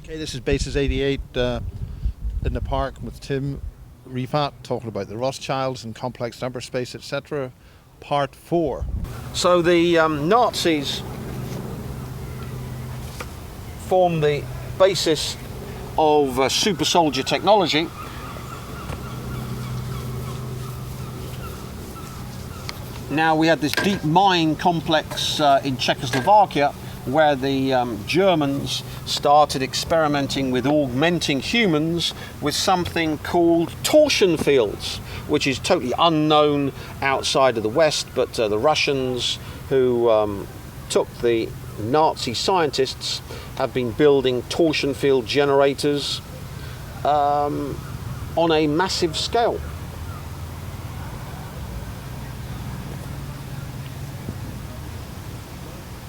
Okay, this is Basis 88 in the park with Tim Rifat talking about the Rothschilds and complex number space, etc. Part 4. So the Nazis formed the basis of super soldier technology. Now we had this deep mine complex in Czechoslovakia where the Germans started experimenting with augmenting humans with something called torsion fields, which is totally unknown outside of the West, but the Russians who took the Nazi scientists have been building torsion field generators on a massive scale.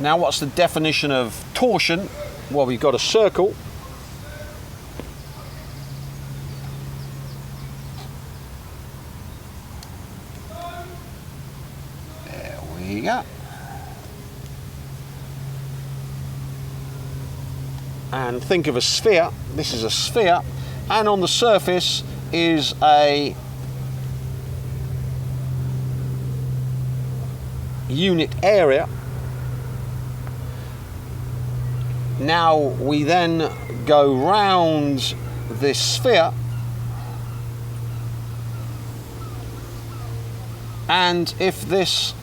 Now, what's the definition of torsion? Well, we've got a circle. There we go. And think of a sphere. This is a sphere, and on the surface is a unit area. Now we then go round this sphere, and if this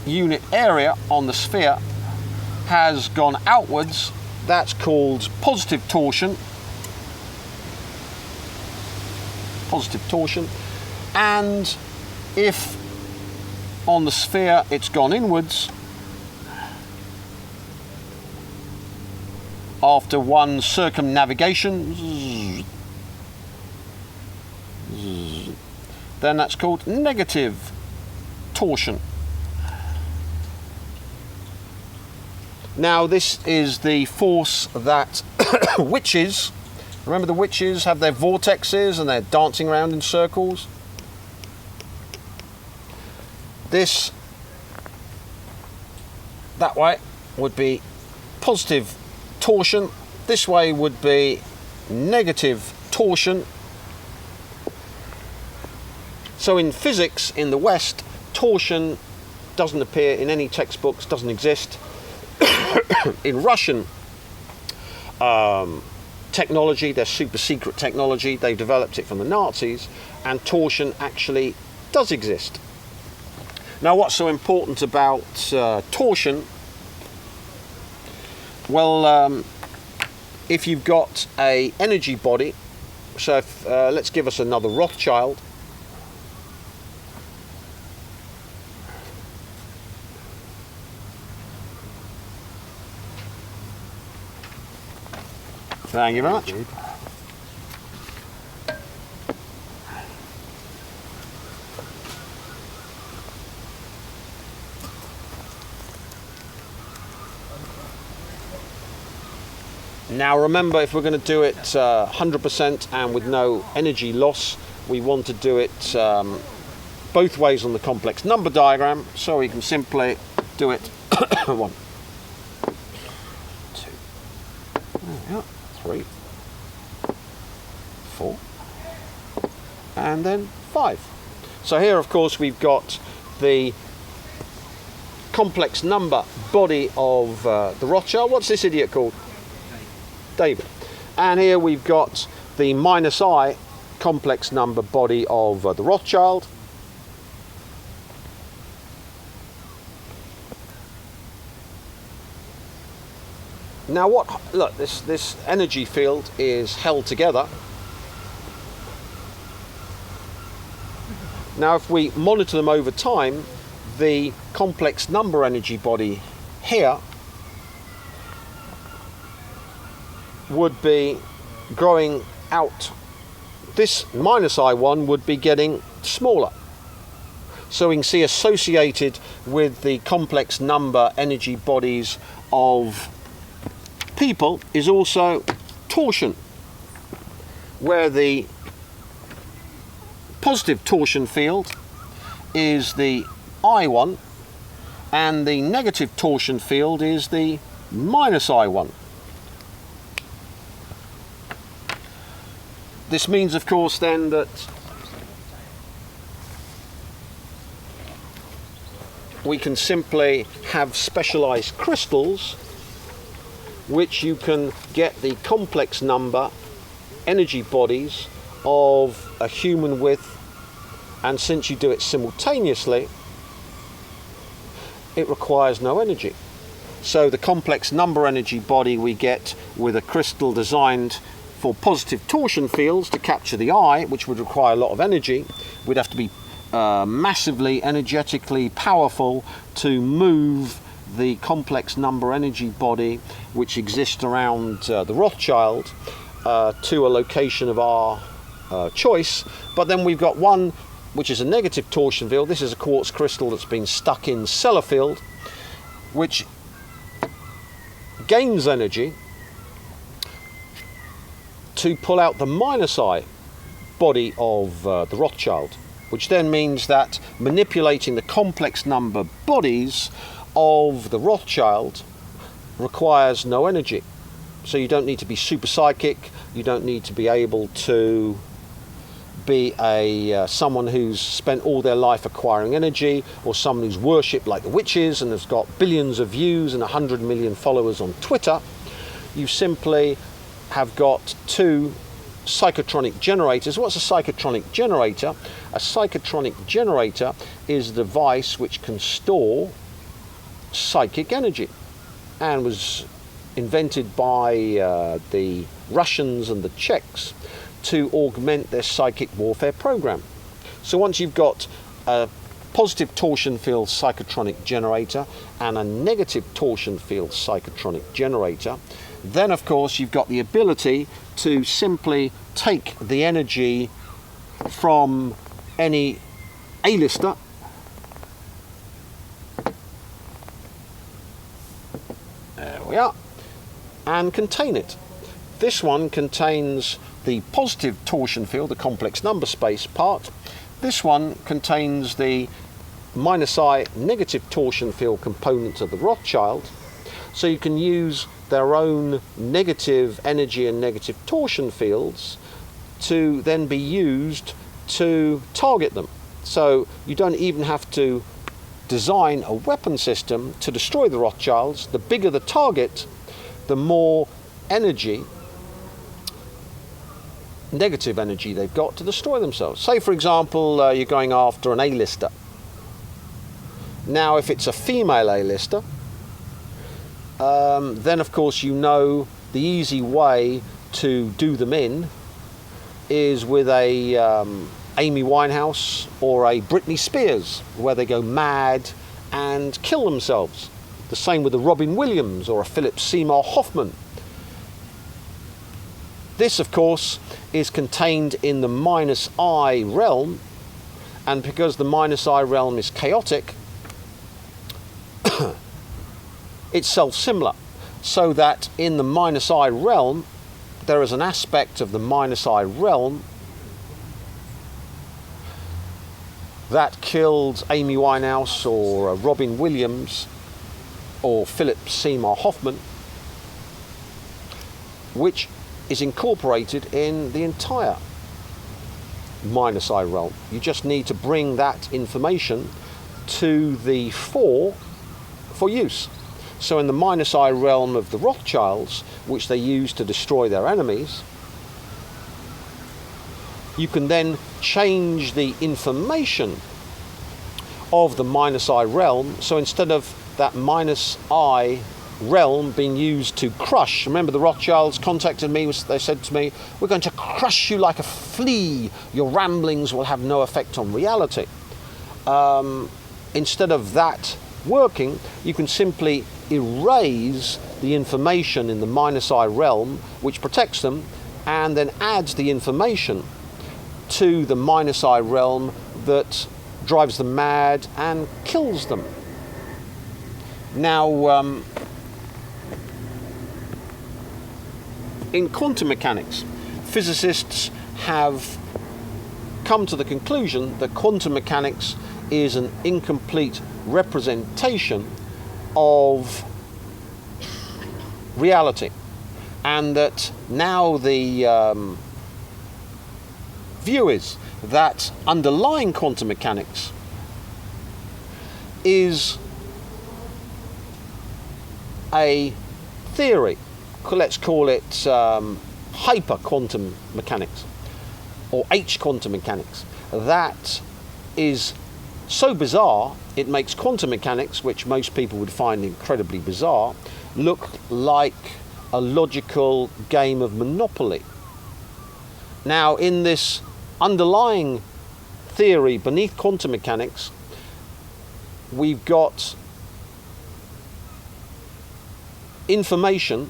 unit area on the sphere has gone outwards, that's called positive torsion. Positive torsion. And if on the sphere it's gone inwards, after one circumnavigation, then that's called negative torsion. Now this is the force that witches, remember the witches have their vortexes and they're dancing around in circles? This, that way, would be positive torsion. This way would be negative torsion. So in physics in the West, torsion doesn't appear in any textbooks, doesn't exist. In Russian technology, their super secret technology, they've developed it from the Nazis, and torsion actually does exist. Now, what's so important about torsion? Well, if you've got a energy body, so if, let's give us another Rothschild. Thank you very much. Now remember, if we're going to do it 100% and with no energy loss, we want to do it both ways on the complex number diagram, so we can simply do it 1, 2, there we are, 3, 4, and then 5. So here, of course, we've got the complex number body of the Rothschild. What's this idiot called? David. And here we've got the minus I complex number body of the Rothschild. Now look, this energy field is held together. Now if we monitor them over time, the complex number energy body here would be growing out. This minus I1 would be getting smaller. So we can see associated with the complex number energy bodies of people is also torsion, where the positive torsion field is the I1 and the negative torsion field is the minus I1. This means, of course, then that we can simply have specialized crystals which you can get the complex number energy bodies of a human with, and since you do it simultaneously, it requires no energy. So the complex number energy body we get with a crystal designed for positive torsion fields to capture the eye, which would require a lot of energy. We'd have to be massively energetically powerful to move the complex number energy body which exists around the Rothschild to a location of our choice. But then we've got one which is a negative torsion field. This is a quartz crystal that's been stuck in Sellafield, which gains energy to pull out the minus I body of the Rothschild, which then means that manipulating the complex number bodies of the Rothschild requires no energy. So you don't need to be super psychic, you don't need to be able to be someone who's spent all their life acquiring energy, or someone who's worshipped like the witches and has got billions of views and 100 million followers on Twitter. You simply have got two psychotronic generators. What's a psychotronic generator? A psychotronic generator is a device which can store psychic energy and was invented by the Russians and the Czechs to augment their psychic warfare program. So once you've got a positive torsion field psychotronic generator and a negative torsion field psychotronic generator, then of course you've got the ability to simply take the energy from any A-lister there we are, and contain it. This one contains the positive torsion field, the complex number space part. This one contains the minus I negative torsion field component of the Rothschild. So you can use their own negative energy and negative torsion fields to then be used to target them. So you don't even have to design a weapon system to destroy the Rothschilds. The bigger the target, the more energy, negative energy they've got to destroy themselves. Say for example you're going after an A-lister. Now if it's a female A-lister, then of course you know the easy way to do them in is with a Amy Winehouse or a Britney Spears, where they go mad and kill themselves. The same with a Robin Williams or a Philip Seymour Hoffman. This of course is contained in the minus I realm, and because the minus I realm is chaotic, it's self-similar, so that in the minus I realm there is an aspect of the minus I realm that killed Amy Winehouse or Robin Williams or Philip Seymour Hoffman, which is incorporated in the entire minus I realm. You just need to bring that information to the fore for use. So in the minus I realm of the Rothschilds, which they use to destroy their enemies, you can then change the information of the minus I realm. So instead of that minus I realm being used to crush, remember the Rothschilds contacted me, they said to me, we're going to crush you like a flea, your ramblings will have no effect on reality. Instead of that working, you can simply erase the information in the minus I realm which protects them, and then adds the information to the minus I realm that drives them mad and kills them. Now in quantum mechanics, physicists have come to the conclusion that quantum mechanics is an incomplete representation of reality, and that now the view is that underlying quantum mechanics is a theory, let's call it hyper quantum mechanics or H quantum mechanics, that is so bizarre it makes quantum mechanics, which most people would find incredibly bizarre, look like a logical game of Monopoly. Now, in this underlying theory beneath quantum mechanics, we've got information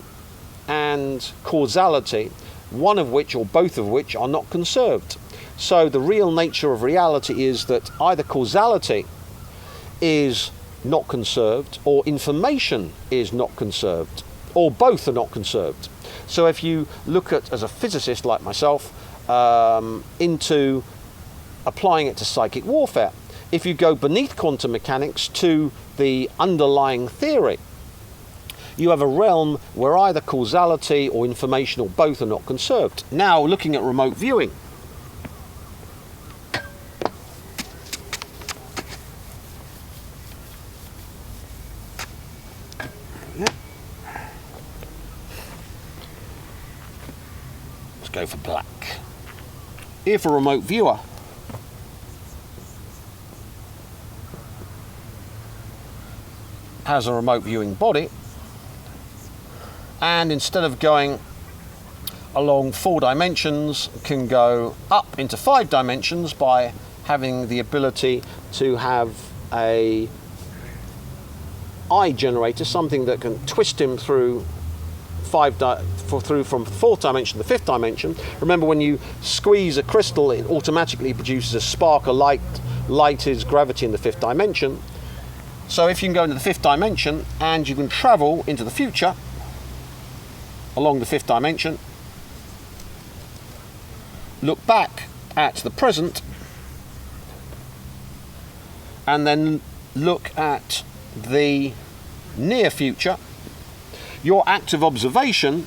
and causality, one of which or both of which are not conserved. So the real nature of reality is that either causality is not conserved or information is not conserved, or both are not conserved. So if you look at, as a physicist like myself, into applying it to psychic warfare, if you go beneath quantum mechanics to the underlying theory, you have a realm where either causality or information or both are not conserved. Now, looking at remote viewing, let's go for black. If a remote viewer has a remote viewing body, and instead of going along 4 dimensions, can go up into 5 dimensions by having the ability to have a eye generator, something that can twist him through from the 4th dimension to the 5th dimension. Remember, when you squeeze a crystal, it automatically produces a spark of light. Light is gravity in the 5th dimension. So if you can go into the 5th dimension and you can travel into the future along the 5th dimension, look back at the present, and then look at the near future, your active observation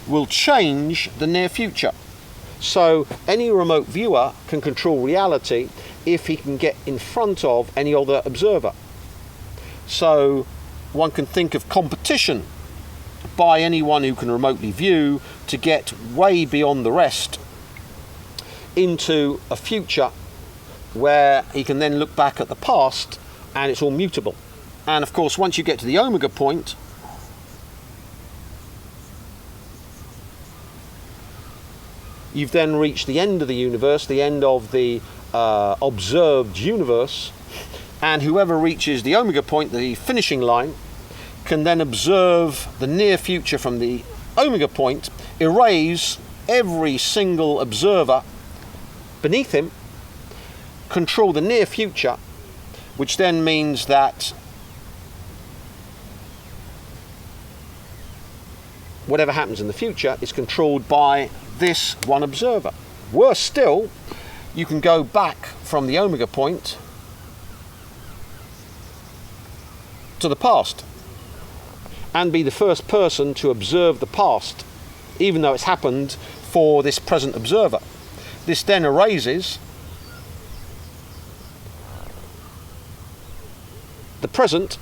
will change the near future. So any remote viewer can control reality if he can get in front of any other observer. So one can think of competition by anyone who can remotely view to get way beyond the rest into a future where he can then look back at the past, and it's all mutable. And of course, once you get to the omega point, you've then reached the end of the universe, the end of the observed universe, and whoever reaches the omega point, the finishing line, can then observe the near future from the omega point, erase every single observer beneath him, control the near future, which then means that whatever happens in the future is controlled by this one observer. Worse still, you can go back from the omega point to the past and be the first person to observe the past, even though it's happened for this present observer. This then erases the present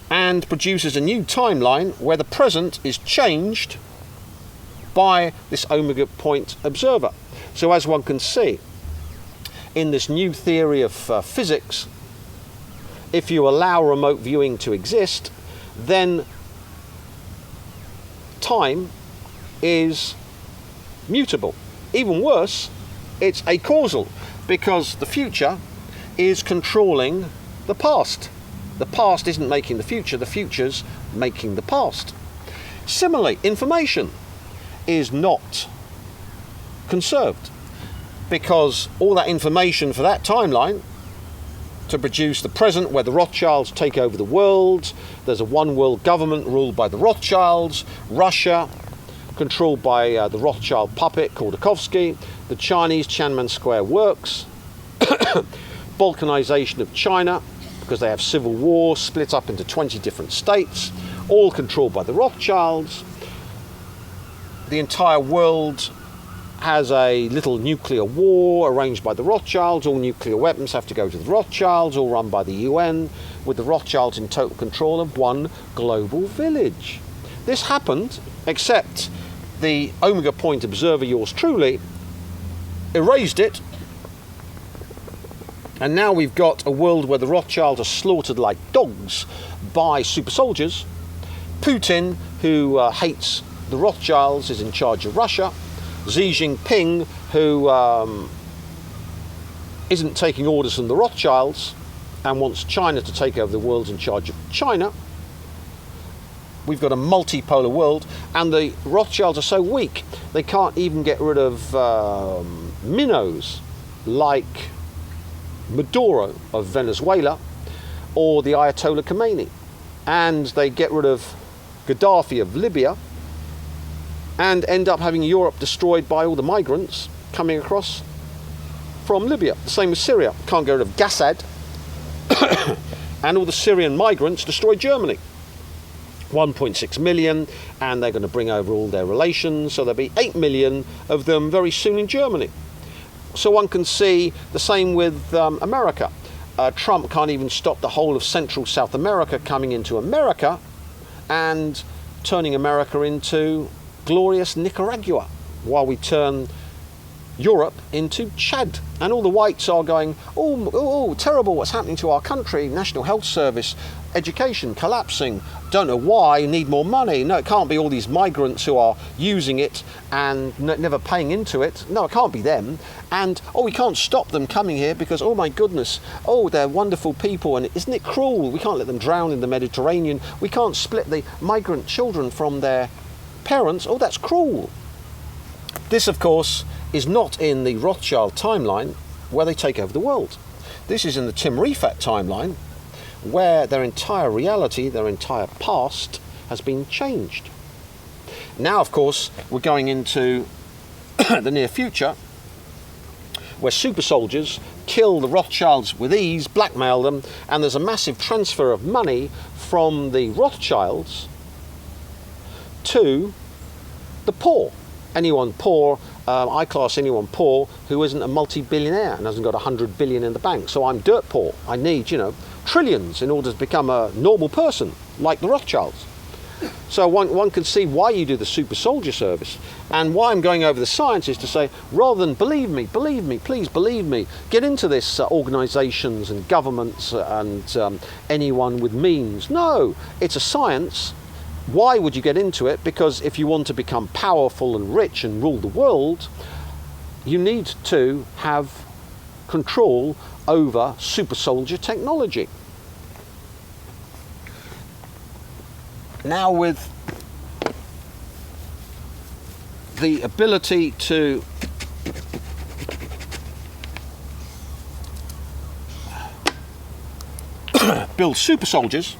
and produces a new timeline where the present is changed by this omega point observer. So as one can see, in this new theory of physics, if you allow remote viewing to exist, then time is mutable. Even worse, it's acausal, because the future is controlling the past. The past isn't making the future's making the past. Similarly, information is not conserved, because all that information for that timeline to produce the present where the Rothschilds take over the world, there's a one world government ruled by the Rothschilds, Russia controlled by the Rothschild puppet Khodorkovsky, the Chinese Tiananmen Square works, balkanization of China, because they have civil war, split up into 20 different states, all controlled by the Rothschilds. The entire world has a little nuclear war arranged by the Rothschilds. All nuclear weapons have to go to the Rothschilds, all run by the UN, with the Rothschilds in total control of one global village. This happened, except the Omega Point observer, yours truly, erased it. And now we've got a world where the Rothschilds are slaughtered like dogs by super soldiers. Putin, who hates the Rothschilds, is in charge of Russia. Xi Jinping, who isn't taking orders from the Rothschilds and wants China to take over the world, in charge of China. We've got a multipolar world, and the Rothschilds are so weak they can't even get rid of minnows like Maduro of Venezuela or the Ayatollah Khomeini, and they get rid of Gaddafi of Libya and end up having Europe destroyed by all the migrants coming across from Libya. The same with Syria. Can't get rid of Assad and all the Syrian migrants destroy Germany. 1.6 million, and they're going to bring over all their relations, so there'll be 8 million of them very soon in Germany. So one can see the same with America. Trump can't even stop the whole of Central South America coming into America and turning America into glorious Nicaragua, while we turn Europe into Chad. And all the whites are going, oh, terrible, what's happening to our country, National Health Service, education collapsing, don't know why, need more money. No, it can't be all these migrants who are using it and never paying into it. No, it can't be them. And, we can't stop them coming here because, oh my goodness, they're wonderful people, and isn't it cruel? We can't let them drown in the Mediterranean. We can't split the migrant children from their parents. Oh, that's cruel. This, of course, is not in the Rothschild timeline where they take over the world. This is in the Tim Rifat timeline, where their entire reality, their entire past has been changed. Now, of course, we're going into the near future, where super soldiers kill the Rothschilds with ease, blackmail them, and there's a massive transfer of money from the Rothschilds to the poor. Anyone poor, I class anyone poor who isn't a multi-billionaire and hasn't got 100 billion in the bank. So I'm dirt poor. I need, trillions in order to become a normal person, like the Rothschilds. So one can see why you do the super soldier service. And why I'm going over the science is to say, rather than believe me, please believe me, get into this organisations and governments and anyone with means. No, it's a science. Why would you get into it? Because if you want to become powerful and rich and rule the world, you need to have control over super soldier technology. Now, with the ability to build super soldiers,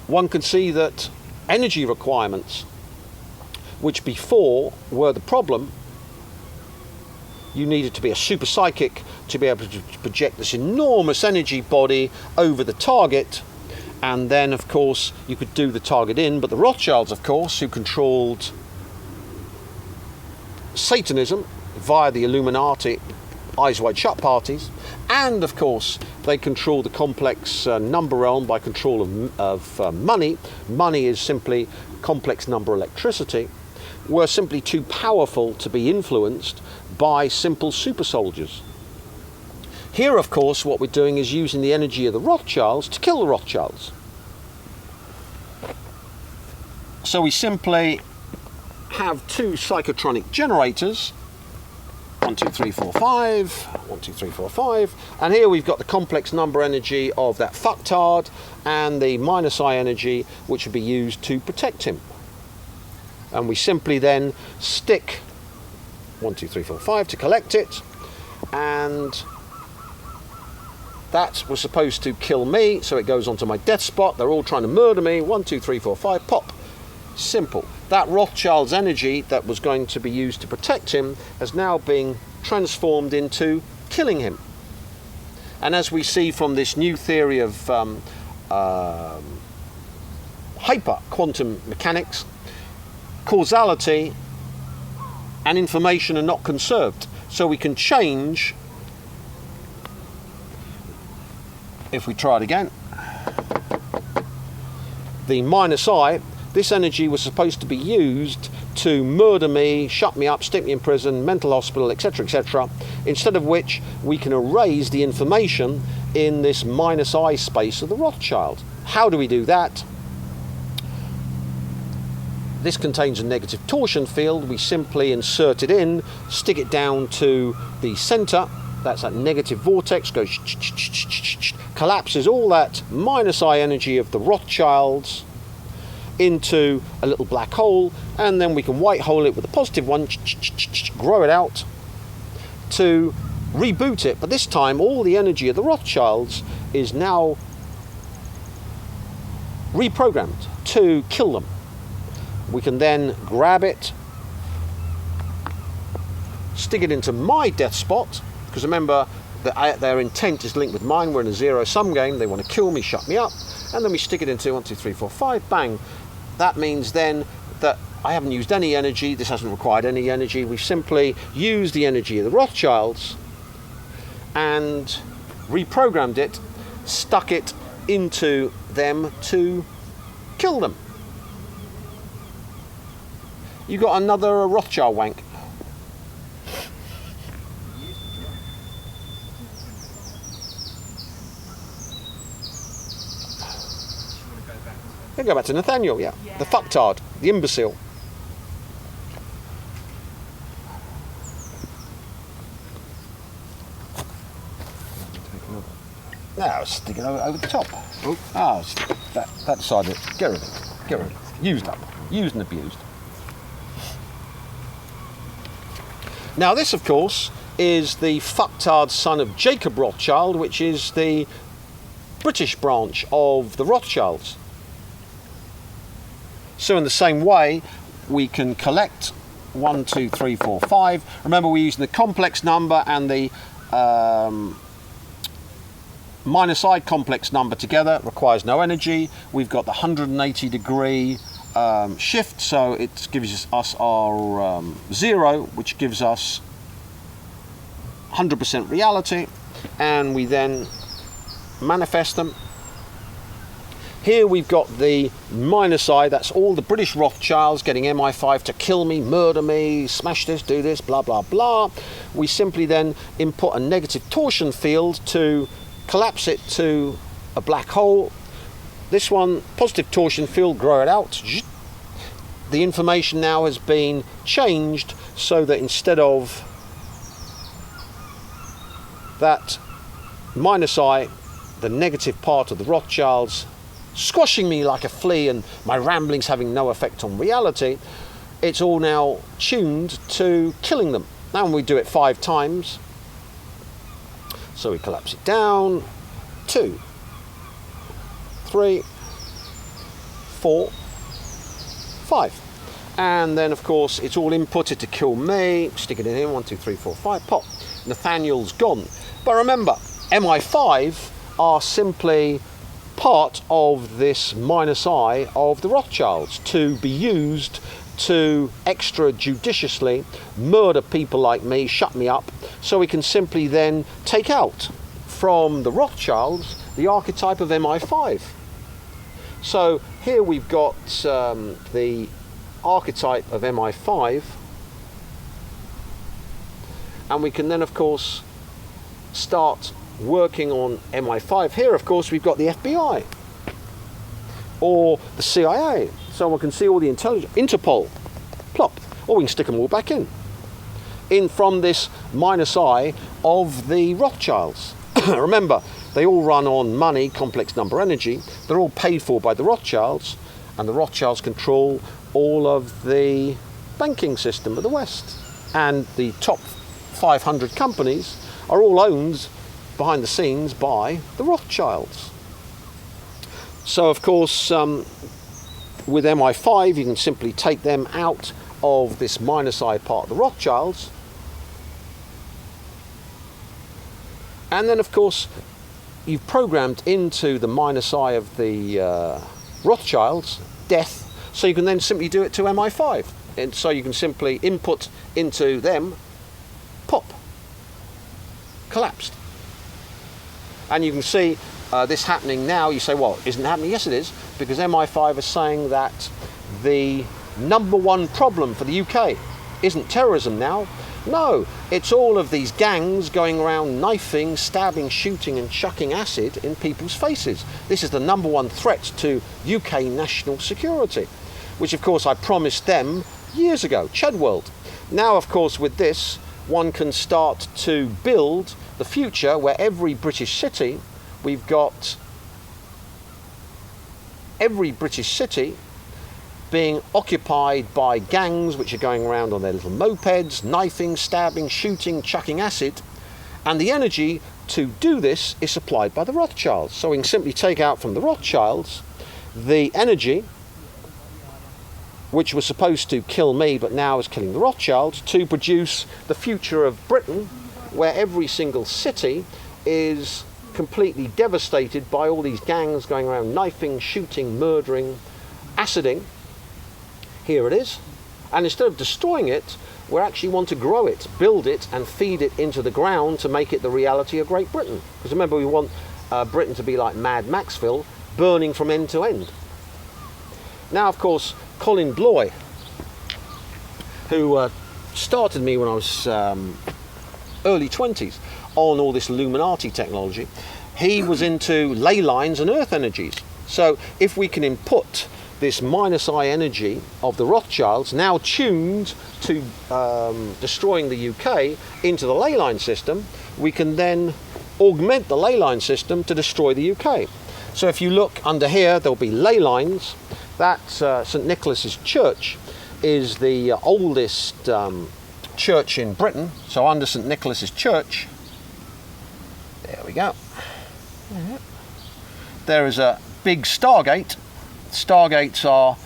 one can see that energy requirements, which before were the problem, you needed to be a super psychic to be able to project this enormous energy body over the target, and then of course you could do the target in. But the Rothschilds, of course, who controlled Satanism via the Illuminati Eyes Wide Shut parties, and of course they control the complex number realm by control of money. Money is simply complex number electricity. Were simply too powerful to be influenced by simple super soldiers. Here, of course, what we're doing is using the energy of the Rothschilds to kill the Rothschilds. So we simply have two psychotronic generators, 1, 2, 3, 4, 5, 1, 2, 3, 4, 5, and here we've got the complex number energy of that fucktard and the minus I energy, which would be used to protect him. And we simply then stick 1, 2, 3, 4, 5 to collect it, and that was supposed to kill me, so it goes onto my death spot. They're all trying to murder me. 1, 2, 3, 4, 5, pop. Simple. That Rothschild's energy that was going to be used to protect him has now been transformed into killing him. And as we see from this new theory of hyper quantum mechanics, causality and information are not conserved. So we can change, if we try it again, the minus I, this energy was supposed to be used to murder me, shut me up, stick me in prison, mental hospital, etc., etc., instead of which we can erase the information in this minus I space of the Rothschild. How do we do that? This contains a negative torsion field. We simply insert it in, stick it down to the center. That's that negative vortex, goes collapses all that minus I energy of the Rothschilds into a little black hole, and then we can white hole it with a positive one, grow it out to reboot it. But this time all the energy of the Rothschilds is now reprogrammed to kill them. We can then grab it, stick it into my death spot, because remember that their intent is linked with mine. We're in a zero-sum game. They want to kill me, shut me up, and then we stick it into 1, 2, 3, 4, 5, bang. That means then that I haven't used any energy. This hasn't required any energy. We've simply used the energy of the Rothschilds and reprogrammed it, stuck it into them to kill them. You got another Rothschild wank. Go back to Nathaniel, yeah. The fucktard, the imbecile. Now stick it over the top. That side of it. Get rid of it. Get rid of it. Used up. Used and abused. Now this, of course, is the fucktard son of Jacob Rothschild, which is the British branch of the Rothschilds. So in the same way, we can collect 1, 2, 3, 4, 5. Remember, we're using the complex number and the minus I complex number together. It requires no energy. We've got the 180-degree shift, so it gives us our 0, which gives us 100% reality, and we then manifest them. Here we've got the minus I, that's all the British Rothschilds getting MI5 to kill me, murder me, smash this, do this, blah, blah, blah. We simply then input a negative torsion field to collapse it to a black hole. This one, positive torsion field, grow it out. The information now has been changed so that instead of that minus I, the negative part of the Rothschilds, squashing me like a flea and my ramblings having no effect on reality, it's all now tuned to killing them. Now we do it 5 times. So we collapse it down, 2, 3, 4, 5. And then of course it's all inputted to kill me. Stick it in here, 1, 2, 3, 4, 5, pop. Nathaniel's gone. But remember, MI5 are simply part of this minus I of the Rothschilds to be used to extrajudiciously murder people like me, shut me up, so we can simply then take out from the Rothschilds the archetype of MI5. So here we've got the archetype of MI5, and we can then of course start working on MI5. Here of course we've got the FBI or the CIA, so one can see all the intelligence, Interpol, plop, or we can stick them all back in from this minus I of the Rothschilds. Remember, they all run on money, complex number energy. They're all paid for by the Rothschilds, and the Rothschilds control all of the banking system of the West, and the top 500 companies are all owned behind the scenes by the Rothschilds. So of course with MI5 you can simply take them out of this minus I part of the Rothschilds, and then of course you've programmed into the minus I of the Rothschilds death, so you can then simply do it to MI5. And so you can simply input into them, pop, collapsed. And you can see this happening now. You say, well, isn't it happening? Yes, it is, because MI5 is saying that the number one problem for the UK isn't terrorism now. No, it's all of these gangs going around knifing, stabbing, shooting and chucking acid in people's faces. This is the number one threat to UK national security, which of course I promised them years ago, Chedworld. Now of course with this one can start to build the future where every British city, we've got every British city being occupied by gangs which are going around on their little mopeds, knifing, stabbing, shooting, chucking acid, and the energy to do this is supplied by the Rothschilds. So we can simply take out from the Rothschilds the energy which was supposed to kill me but now is killing the Rothschilds, to produce the future of Britain where every single city is completely devastated by all these gangs going around knifing, shooting, murdering, aciding. Here it is. And instead of destroying it, we actually want to grow it, build it and feed it into the ground to make it the reality of Great Britain. Because remember, we want Britain to be like Mad Maxville, burning from end to end. Now, of course, Colin Bloy, who started me when I was early 20s on all this Illuminati technology, he was into ley lines and earth energies. So if we can input this minus I energy of the Rothschilds, now tuned to destroying the UK, into the ley line system, we can then augment the ley line system to destroy the UK. So if you look under here, there'll be ley lines. That's St Nicholas's Church is the oldest church in Britain. So under St Nicholas's Church, there we go. There is a big Stargate. Stargates are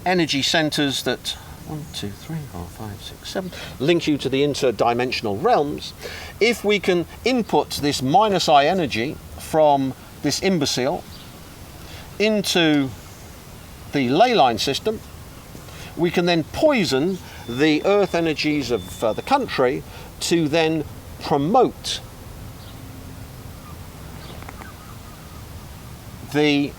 energy centres that 1, 2, 3, 4, 5, 6, 7 link you to the interdimensional realms. If we can input this minus I energy from this imbecile into the ley line system, we can then poison the earth energies of the country to then promote the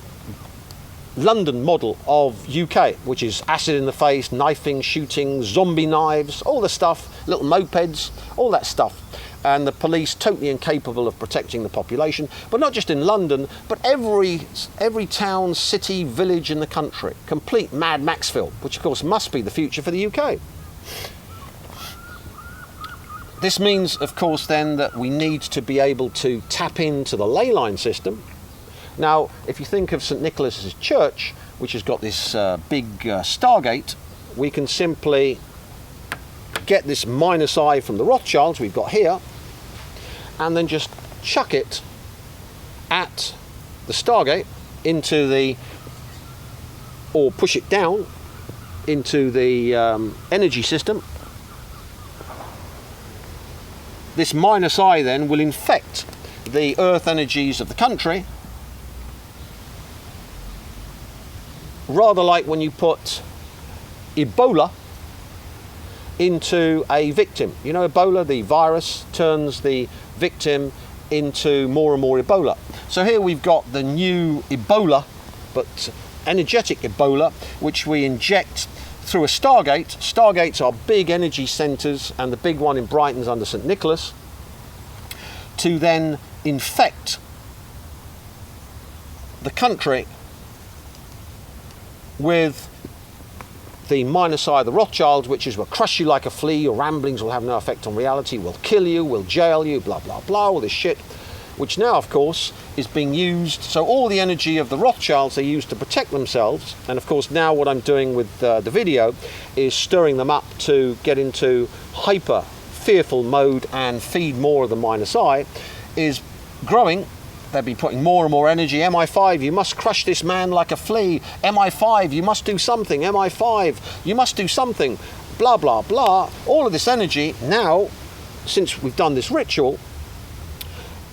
London model of UK, which is acid in the face, knifing, shooting, zombie knives, all the stuff, little mopeds, all that stuff. And the police totally incapable of protecting the population, but not just in London, but every town, city, village in the country. Complete Mad Maxville, which of course must be the future for the UK. This means, of course, then that we need to be able to tap into the ley line system. Now, if you think of St Nicholas's Church, which has got this big Stargate, we can simply get this minus I from the Rothschilds we've got here, and then just chuck it at the Stargate into the, or push it down into the energy system. This minus I then will infect the earth energies of the country, rather like when you put Ebola into a victim. You know, Ebola, the virus, turns the victim into more and more Ebola. So here we've got the new Ebola, but energetic Ebola, which we inject through a Stargate. Stargates are big energy centres, and the big one in Brighton's under St Nicholas, to then infect the country with the minus I of the Rothschilds, which is will crush you like a flea, your ramblings will have no effect on reality, will kill you, will jail you, blah, blah, blah, all this shit, which now, of course, is being used. So all the energy of the Rothschilds they use to protect themselves, and of course now what I'm doing with the video is stirring them up to get into hyper fearful mode and feed more of the minus I, is growing. They'll be putting more and more energy. MI5, you must crush this man like a flea. MI5, you must do something. MI5, you must do something. Blah, blah, blah. All of this energy now, since we've done this ritual,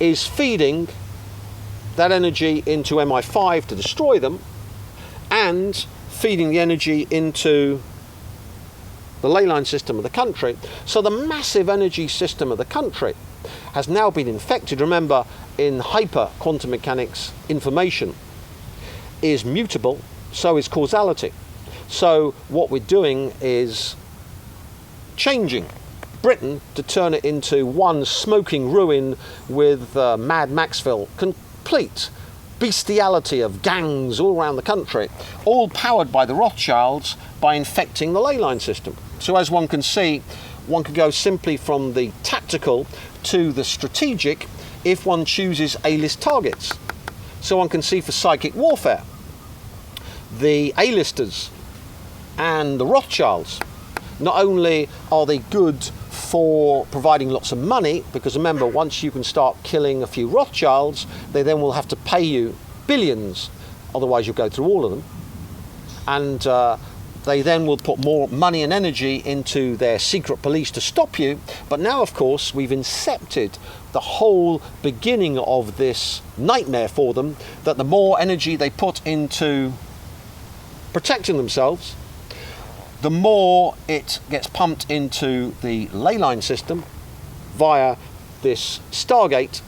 is feeding that energy into MI5 to destroy them, and feeding the energy into the ley line system of the country. So the massive energy system of the country has now been infected. Remember, in hyper quantum mechanics, information is mutable, so is causality. So what we're doing is changing Britain to turn it into one smoking ruin with Mad Maxville, complete bestiality of gangs all around the country, all powered by the Rothschilds by infecting the ley line system. So as one can see, one could go simply from the tactical to the strategic if one chooses A-list targets. So one can see for psychic warfare, the A-listers and the Rothschilds, not only are they good for providing lots of money, because remember, once you can start killing a few Rothschilds, they then will have to pay you billions, otherwise you'll go through all of them, and they then will put more money and energy into their secret police to stop you. But now, of course, we've incepted the whole beginning of this nightmare for them, that the more energy they put into protecting themselves, the more it gets pumped into the ley line system via this Stargate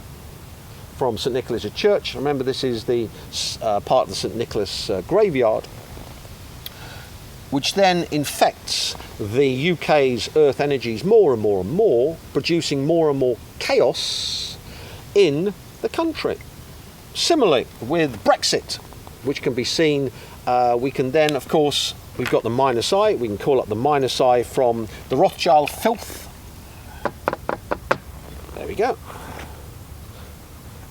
from St Nicholas Church. Remember, this is the part of the St Nicholas graveyard, which then infects the UK's earth energies more and more and more, producing more and more chaos in the country. Similarly with Brexit, which can be seen, we can then, of course, we've got the minus I, we can call up the minus I from the Rothschild filth. There we go.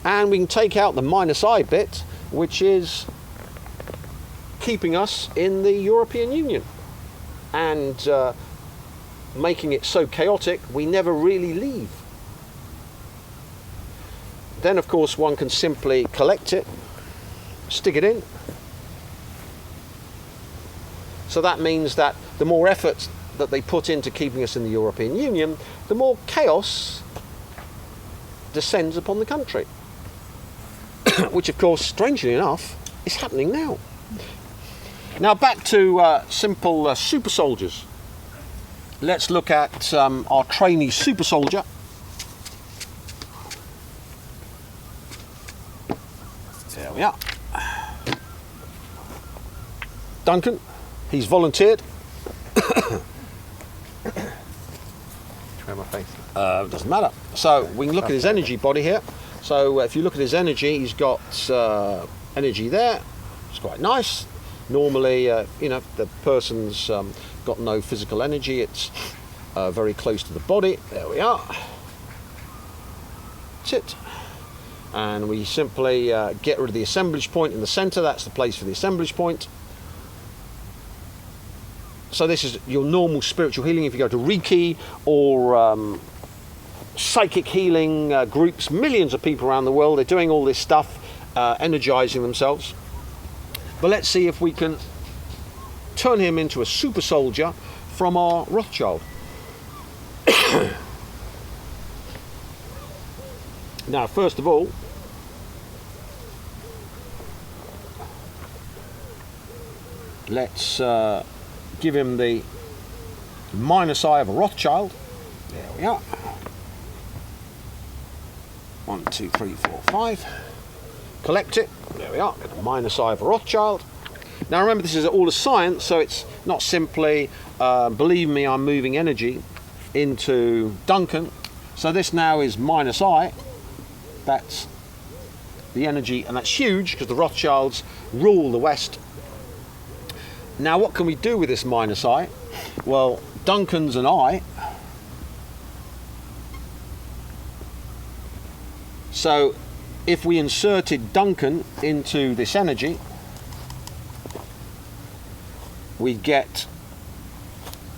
And we can take out the minus I bit, which is keeping us in the European Union and making it so chaotic we never really leave. Then, of course, one can simply collect it, stick it in. So that means that the more effort that they put into keeping us in the European Union, the more chaos descends upon the country. Which, of course, strangely enough, is happening now. Now back to simple super soldiers. Let's look at our trainee super soldier. There we are. Duncan. He's volunteered. My face. Doesn't matter. So we can look at his energy body here. So if you look at his energy, he's got energy there. It's quite nice. Normally, you know, the person's got no physical energy. It's very close to the body. There we are. That's it. And we simply get rid of the assemblage point in the center. That's the place for the assemblage point. So this is your normal spiritual healing. If you go to Reiki or psychic healing groups, millions of people around the world, they're doing all this stuff, energizing themselves. But let's see if we can turn him into a super soldier from our Rothschild. Now, first of all, let's give him the minus I of a Rothschild. There we are. 1, 2, 3, 4, 5. Collect it. There we are. Get a minus I of a Rothschild. Now remember, this is all a science, so it's not simply, believe me, I'm moving energy into Duncan. So this now is minus I. That's the energy, and that's huge because the Rothschilds rule the West. Now what can we do with this minus I? Well, Duncan's an I. So if we inserted Duncan into this energy, we get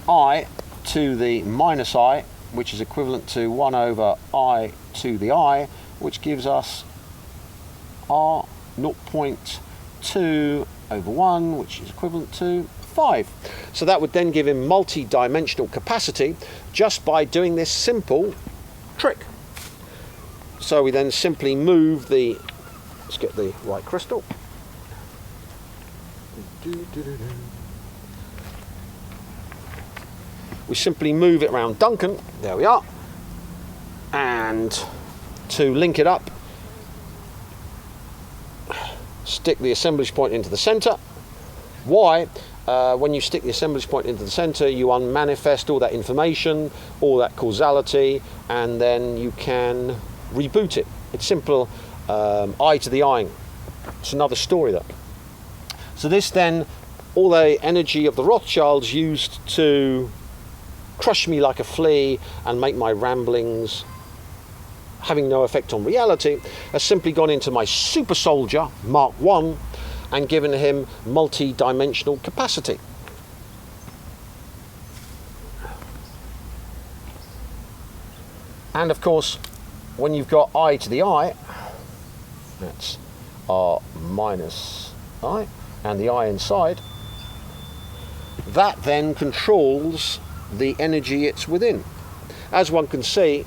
I to the minus I, which is equivalent to 1 over I to the I, which gives us R 0.2 over 1, which is equivalent to 5. So that would then give him multi-dimensional capacity just by doing this simple trick. So we then simply move the, let's get the right crystal. We simply move it around Duncan, there we are, and to link it up, stick the assemblage point into the center. Why? When you stick the assemblage point into the center, you unmanifest all that information, all that causality, and then you can reboot it. It's simple, eye to the eye. It's another story though. So this then, all the energy of the Rothschilds used to crush me like a flea and make my ramblings having no effect on reality, has simply gone into my super soldier, Mark I, and given him multi-dimensional capacity. And of course, when you've got eye to the eye, that's R minus I, and the eye inside, that then controls the energy it's within. As one can see,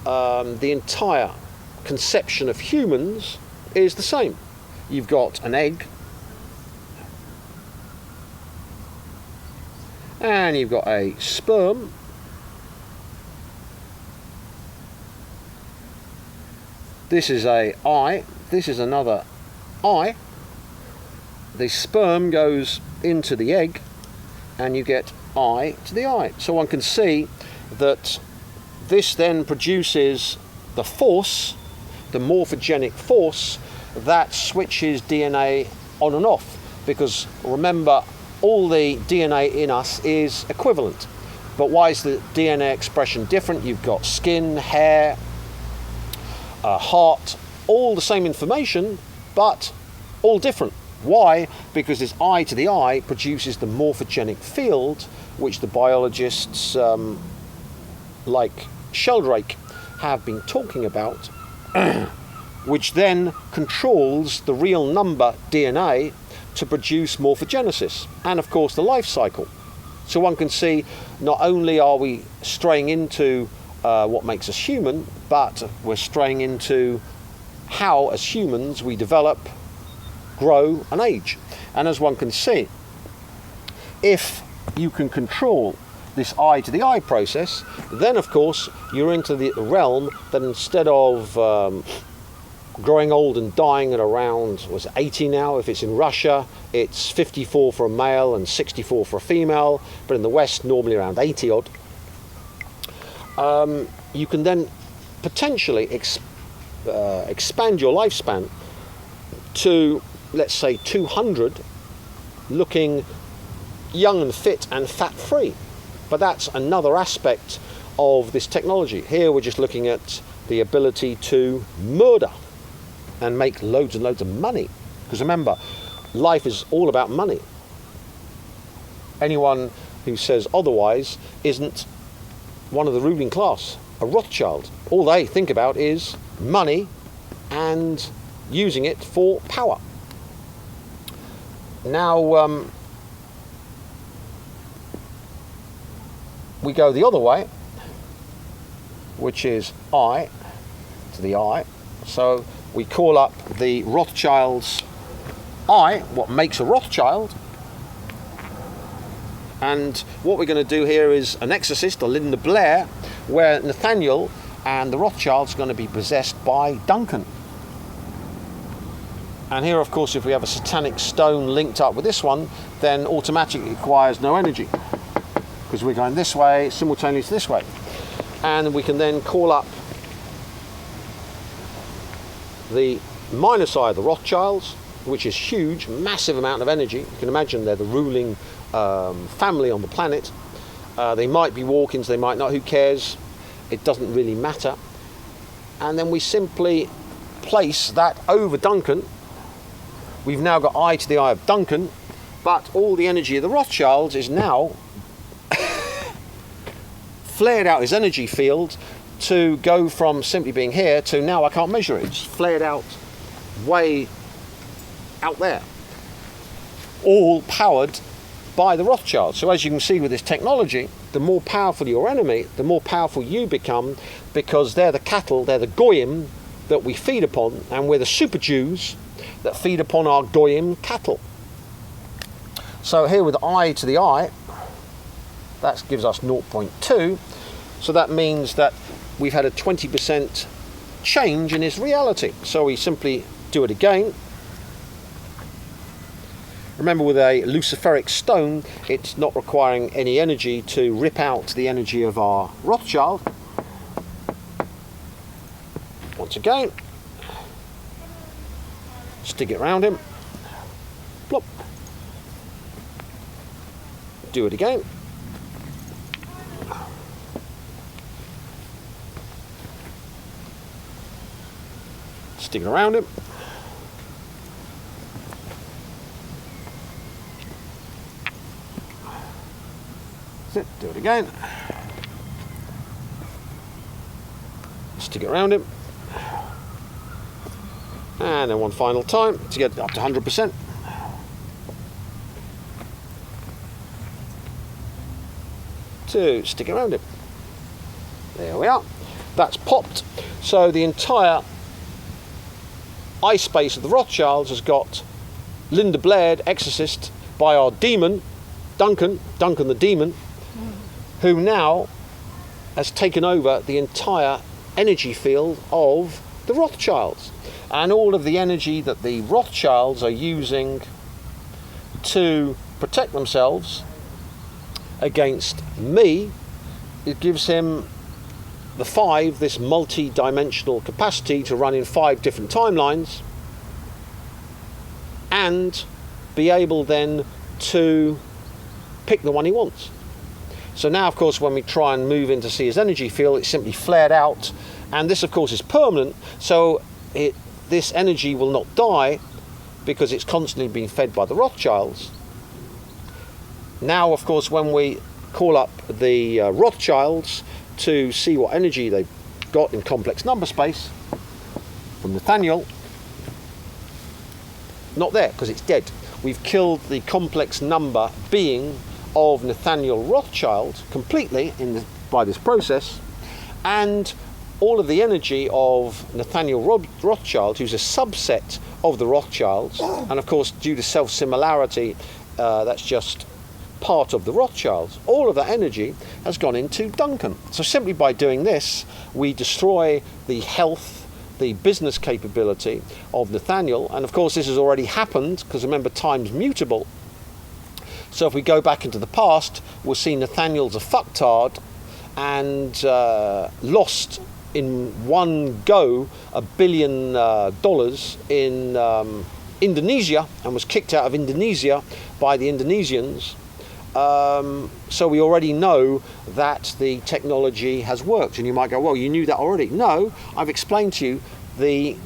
the entire conception of humans is the same. You've got an egg, and you've got a sperm, this is a eye, this is another eye, the sperm goes into the egg, and you get eye to the eye. So one can see that this then produces the force, the morphogenic force, that switches DNA on and off. Because remember, all the DNA in us is equivalent. But why is the DNA expression different? You've got skin, hair, heart, all the same information, but all different. Why? Because this eye to the eye produces the morphogenic field, which the biologists like Sheldrake have been talking about, which then controls the real number DNA to produce morphogenesis, and of course the life cycle. So one can see not only are we straying into what makes us human, but we're straying into how as humans we develop, grow and age. And as one can see, if you can control this eye to the eye process, then of course you're into the realm that instead of growing old and dying at around, was it 80 now? If it's in Russia, it's 54 for a male and 64 for a female, but in the West normally around 80 odd. You can then potentially expand your lifespan to, let's say, 200, looking young and fit and fat-free. But that's another aspect of this technology. Here we're just looking at the ability to murder and make loads and loads of money. Because remember, life is all about money. Anyone who says otherwise isn't one of the ruling class, a Rothschild. All they think about is money and using it for power. Now, we go the other way, which is eye to the eye. So we call up the Rothschild's eye, what makes a Rothschild. And what we're going to do here is an exorcist, a Linda Blair, where Nathaniel and the Rothschilds are going to be possessed by Duncan. And here, of course, if we have a satanic stone linked up with this one, then automatically it requires no energy, because we're going this way simultaneously this way. And we can then call up the minus eye of the Rothschilds, which is huge, massive amount of energy. You can imagine they're the ruling family on the planet. They might be walk-ins, they might not, who cares? It doesn't really matter. And then we simply place that over Duncan. We've now got eye to the eye of Duncan, but all the energy of the Rothschilds is now flared out his energy field to go from simply being here to now I can't measure it. It's flared out way out there. All powered by the Rothschilds. So as you can see with this technology, the more powerful your enemy, the more powerful you become, because they're the cattle, they're the goyim that we feed upon, and we're the super Jews that feed upon our goyim cattle. So here with I to the I, that gives us 0.2. So that means that we've had a 20% change in his reality. So we simply do it again. Remember, with a luciferic stone, it's not requiring any energy to rip out the energy of our Rothschild. Once again, stick it around him. Plop. Do it again. Stick it around him. That's it. Do it again. Stick it around him. And then one final time to get up to 100%. To stick it around him. There we are. That's popped. So the entire eye space of the Rothschilds has got Linda Blair, exorcist, by our demon, Duncan the demon, who now has taken over the entire energy field of the Rothschilds. And all of the energy that the Rothschilds are using to protect themselves against me, it gives him the 5, this multi-dimensional capacity to run in 5 different timelines and be able then to pick the one he wants. So now, of course, when we try and move in to see his energy field, it's simply flared out, and this, of course, is permanent, so this energy will not die because it's constantly being fed by the Rothschilds. Now, of course, when we call up the Rothschilds to see what energy they've got in complex number space from Nathaniel, not there because it's dead. We've killed the complex number being of Nathaniel Rothschild completely by this process, and all of the energy of Nathaniel Rothschild, who's a subset of the Rothschilds, and of course due to self-similarity that's just part of the Rothschilds, all of that energy has gone into Duncan. So simply by doing this, we destroy the health, the business capability of Nathaniel, and of course this has already happened because remember, time's mutable. So if we go back into the past, we'll see Nathaniel's a fucktard and lost in one go $1 billion in Indonesia and was kicked out of Indonesia by the Indonesians. So we already know that the technology has worked, and you might go, well, you knew that already. No, I've explained to you the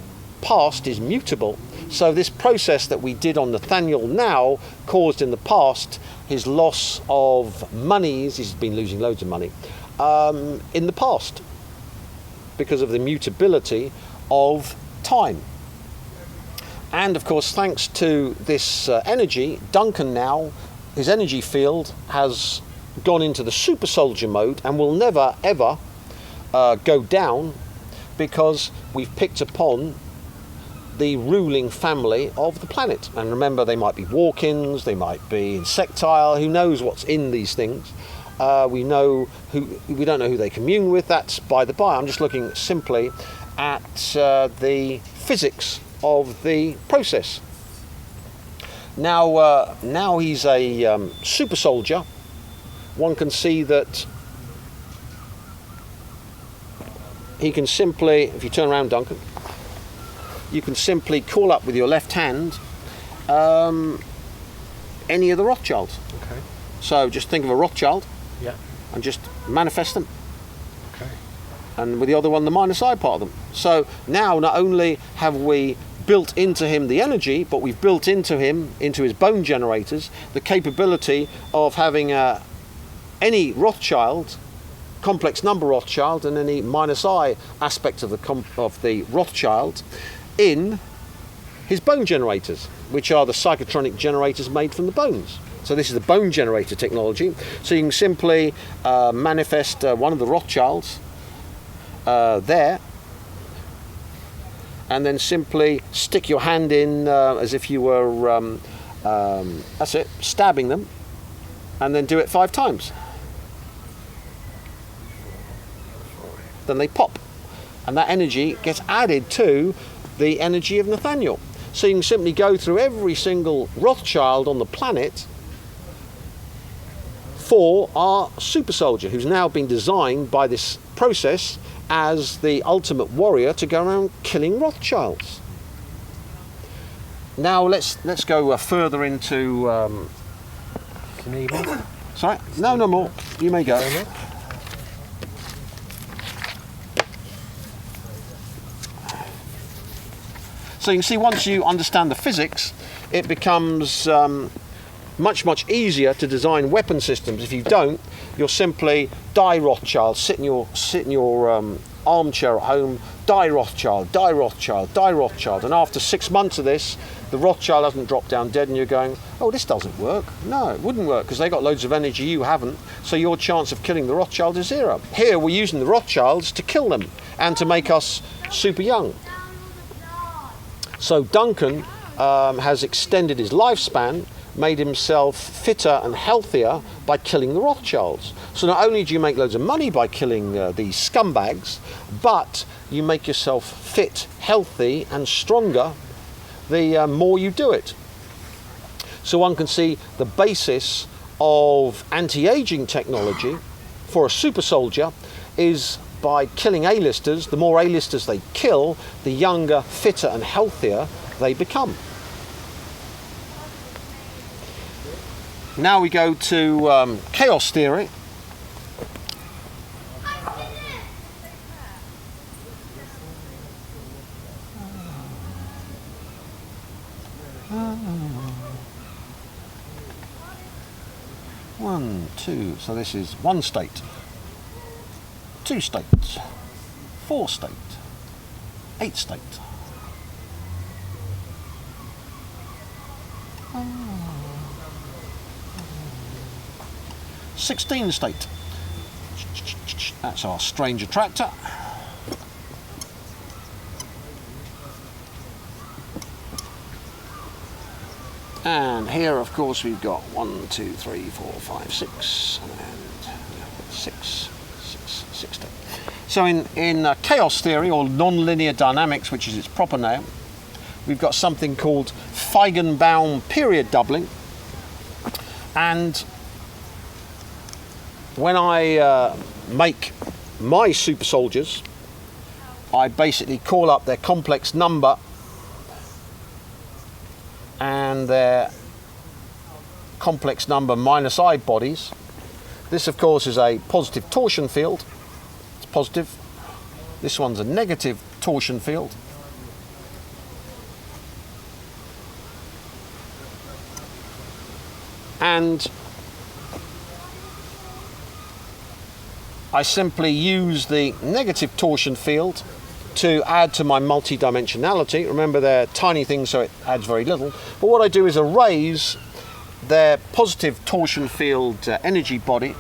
past is mutable. So this process that we did on Nathaniel now caused in the past his loss of monies. He's been losing loads of money in the past because of the mutability of time. And of course, thanks to this energy, Duncan now, his energy field has gone into the super soldier mode and will never ever go down because we've picked upon the ruling family of the planet. And remember, they might be walk-ins, they might be insectile, who knows what's in these things. We don't know who they commune with, that's by the by. I'm just looking simply at the physics of the process. Now he's a super soldier. One can see that he can simply, if you turn around, Duncan, you can simply call up with your left hand any of the Rothschilds. Okay. So just think of a Rothschild, Yeah. and just manifest them. Okay. And with the other one, the minus I part of them. So now not only have we built into him the energy, but we've built into him, into his bone generators, the capability of having any Rothschild, complex number Rothschild, and any minus I aspect of the Rothschild in his bone generators, which are the psychotronic generators made from the bones. So this is the bone generator technology. So you can simply manifest one of the Rothschilds there, and then simply stick your hand in as if you were, that's it, stabbing them, and then do it 5 times. Then they pop, and that energy gets added to the energy of Nathaniel. So you can simply go through every single Rothschild on the planet for our super soldier, who's now been designed by this process as the ultimate warrior to go around killing Rothschilds. Now let's go further into. Sorry, no more. You may go. So you can see once you understand the physics, it becomes much easier to design weapon systems. If you don't, you'll simply die Rothschild, sit in your armchair at home, die Rothschild, die Rothschild, die Rothschild, and after 6 months of this, the Rothschild hasn't dropped down dead, and you're going, oh, this doesn't work. No, it wouldn't work because they got loads of energy, you haven't, so your chance of killing the Rothschild is 0. Here we're using the Rothschilds to kill them and to make us super young. So Duncan has extended his lifespan, made himself fitter and healthier by killing the Rothschilds. So not only do you make loads of money by killing these scumbags, but you make yourself fit, healthy and stronger the more you do it. So one can see the basis of anti-aging technology for a super soldier is by killing A-listers. The more A-listers they kill, the younger, fitter and healthier they become. Now we go to chaos theory. One, two, so this is 1 state, 2 states, 4 state, 8 state. 16 state. That's our strange attractor. And here, of course, we've got 1, 2, 3, 4, 5, 6, and 6 state. So in chaos theory, or non-linear dynamics, which is its proper name, we've got something called Feigenbaum period doubling. And when I make my super soldiers, I basically call up their complex number and their complex number minus I bodies. This, of course, is a positive torsion field. It's positive. This one's a negative torsion field. And I simply use the negative torsion field to add to my multi-dimensionality. Remember, they're tiny things, so it adds very little. But what I do is erase their positive torsion field energy body.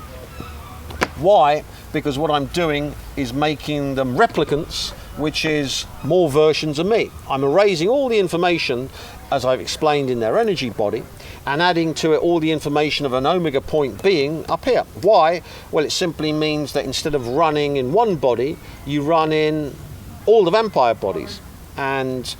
Why? Because what I'm doing is making them replicants, which is more versions of me. I'm erasing all the information, as I've explained, in their energy body, and adding to it all the information of an omega point being up here. Why? Well, it simply means that instead of running in one body, you run in all the vampire bodies. And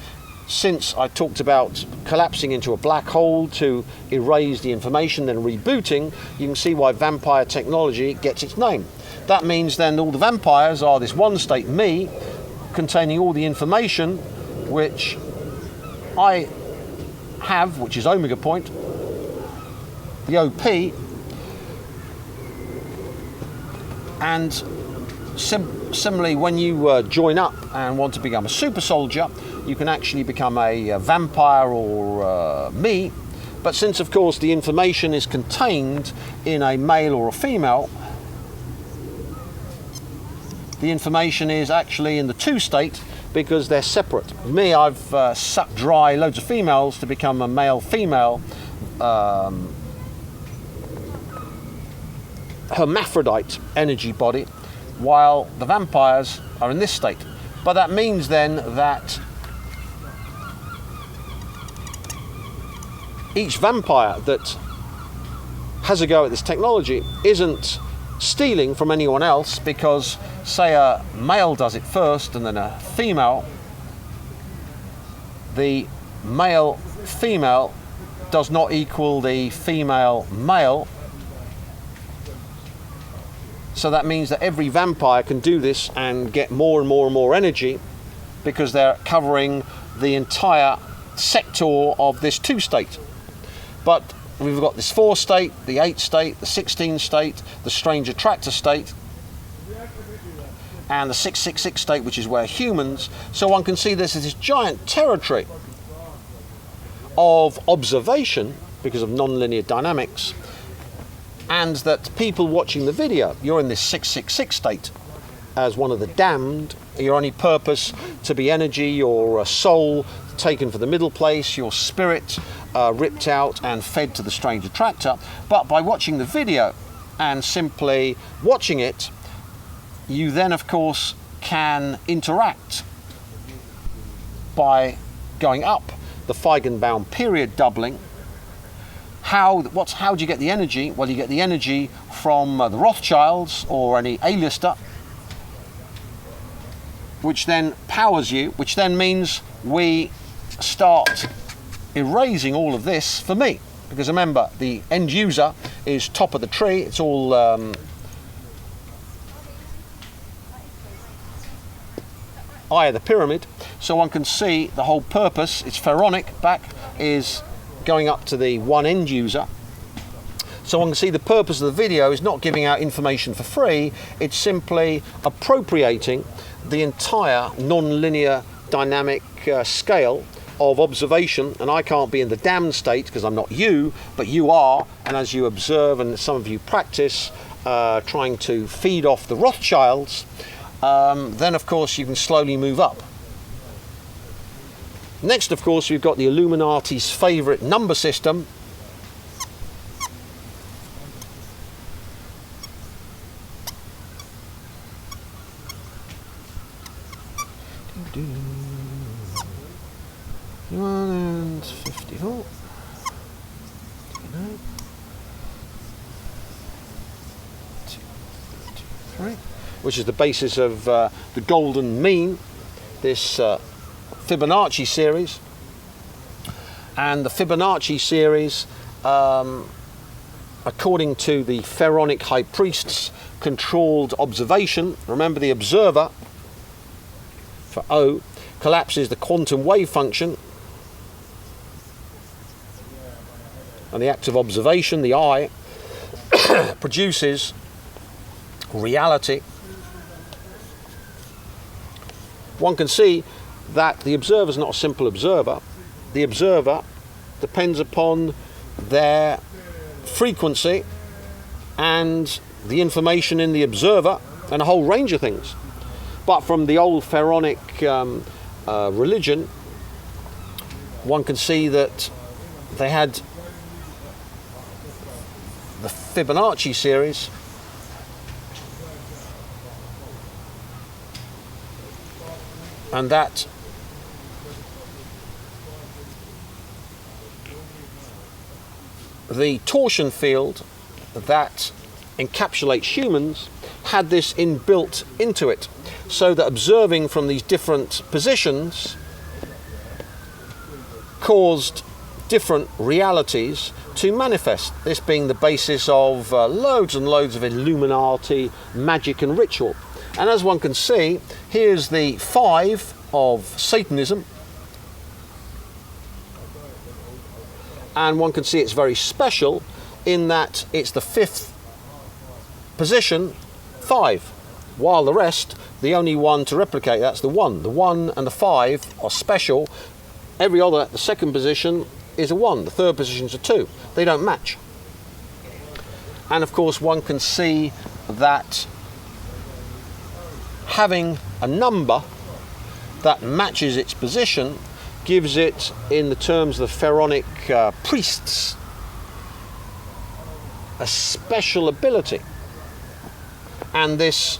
since I talked about collapsing into a black hole to erase the information, then rebooting, you can see why vampire technology gets its name. That means then all the vampires are this one state me, containing all the information which I have, which is omega point, the OP, and similarly, when you join up and want to become a super soldier, you can actually become a vampire or me. But since, of course, the information is contained in a male or a female, the information is actually in the 2 state because they're separate. Me, I've sucked dry loads of females to become a male-female hermaphrodite energy body, while the vampires are in this state. But that means then that each vampire that has a go at this technology isn't stealing from anyone else, because say a male does it first and then a female, the male female does not equal the female male. So that means that every vampire can do this and get more and more and more energy, because they're covering the entire sector of this 2 state. But we've got this 4 state, the 8 state, the 16 state, the strange attractor state, and the 666 state, which is where humans. So one can see this as this giant territory of observation because of non-linear dynamics, and that people watching the video, you're in this 666 state as one of the damned. Your only purpose to be energy, your soul taken for the middle place, your spirit ripped out and fed to the strange attractor. But by watching the video and simply watching it, you then of course can interact by going up the Feigenbaum period doubling. How do you get the energy? Well, you get the energy from the Rothschilds or any A-lister, which then powers you, which then means we start erasing all of this for me. Because remember, the end user is top of the tree. It's all eye of the pyramid. So one can see the whole purpose. It's pharaonic back is going up to the one end user. So one can see the purpose of the video is not giving out information for free. It's simply appropriating the entire non-linear dynamic scale of observation, and I can't be in the damned state because I'm not you, but you are. And as you observe, and some of you practice trying to feed off the Rothschilds, then of course you can slowly move up. Next, of course, we've got the Illuminati's favourite number system. And 54. Which is the basis of the golden mean, this Fibonacci series. And the Fibonacci series, according to the pharaonic high priests, controlled observation. Remember, the observer, for O, collapses the quantum wave function, and the act of observation, the I, produces reality. One can see that the observer is not a simple observer. The observer depends upon their frequency and the information in the observer and a whole range of things. But from the old pharaonic religion, one can see that they had the Fibonacci series, and that the torsion field that encapsulates humans had this inbuilt into it, so that observing from these different positions caused different realities to manifest, this being the basis of loads and loads of Illuminati magic and ritual. And as one can see, here's the 5 of Satanism, and one can see it's very special in that it's the 5th position, 5, while the rest, the only one to replicate that's the 1. The 1 and the 5 are special. Every other, the 2nd position is a 1, the 3rd position is a 2. They don't match. And of course one can see that having a number that matches its position gives it, in the terms of the pharaonic priests, a special ability And this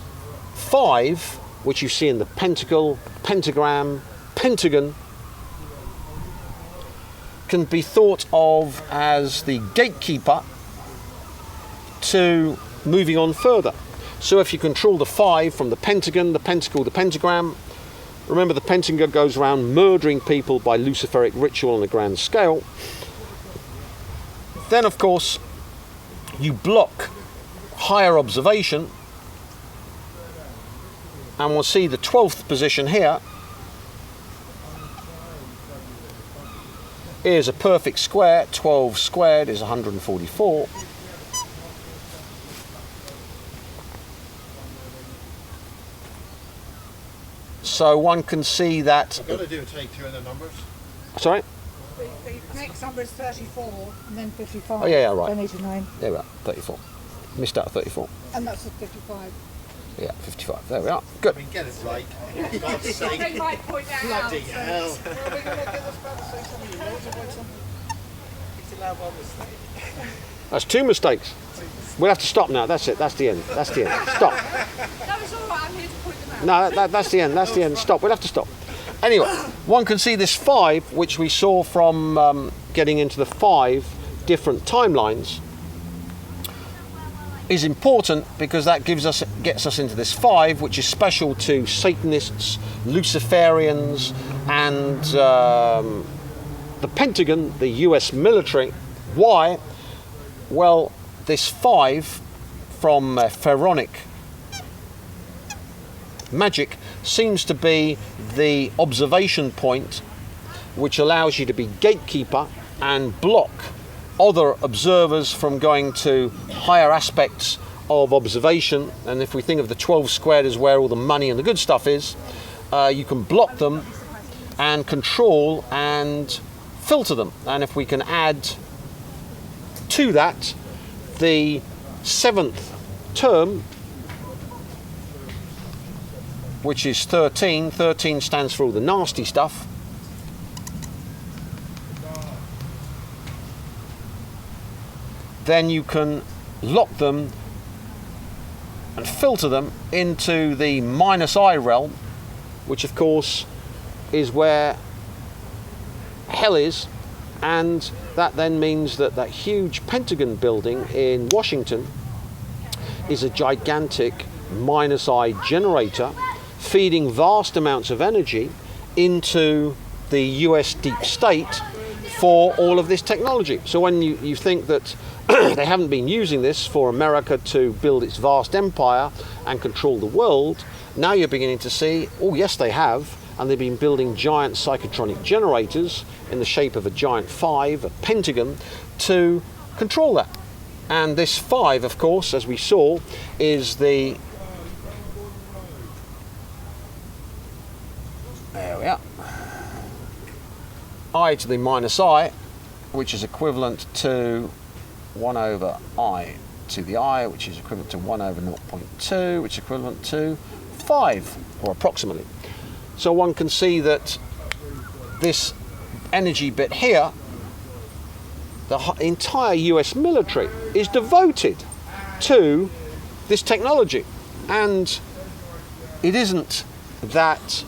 5, which you see in the pentacle, pentagram, pentagon, can be thought of as the gatekeeper to moving on further. So if you control the 5 from the pentagon, the pentacle, the pentagram, remember the Pentagon goes around murdering people by Luciferic ritual on a grand scale, then of course you block higher observation, and we'll see the 12th position here is a perfect square. 12 squared is 144. So one can see that. I've got to do a take 2 in the numbers. Sorry? The next number is 34 and then 55. Oh, yeah, right. Then 89. There we are, 34. Missed out 34. And that's the 55. Yeah, 55. There we are. Good. I mean, get it right. For God's sake. They might point that out. Bloody hell. Are we going to get this back to say something else about something? It's allowed one mistake. That's 2 mistakes. We'll have to stop now. That's it. That's the end. That's the end. Stop. No, it's all right. I'm here to point them out. No, that's the end. That's the end. Stop. We'll have to stop. Anyway, one can see this 5, which we saw from getting into the 5 different timelines, is important because that gets us into this 5, which is special to Satanists, Luciferians, and the Pentagon, the US military. Why? Well, this 5 from pharaonic magic seems to be the observation point which allows you to be gatekeeper and block other observers from going to higher aspects of observation. And if we think of the 12 squared as where all the money and the good stuff is, you can block them and control and filter them. And if we can add to that the 7th term, which is 13. 13 stands for all the nasty stuff. Then you can lock them and filter them into the -I realm, which of course is where hell is, and that then means that that huge Pentagon building in Washington is a gigantic -I generator feeding vast amounts of energy into the US deep state for all of this technology. So when you think that they haven't been using this for America to build its vast empire and control the world, now you're beginning to see, oh yes they have, and they've been building giant psychotronic generators in the shape of a giant 5, a pentagon, to control that. And this 5, of course, as we saw, is the... There we are. I to the -I, which is equivalent to 1 over I to the I, which is equivalent to 1 over 0.2, which is equivalent to 5, or approximately. So one can see that this energy bit here, the entire US military is devoted to this technology. And it isn't that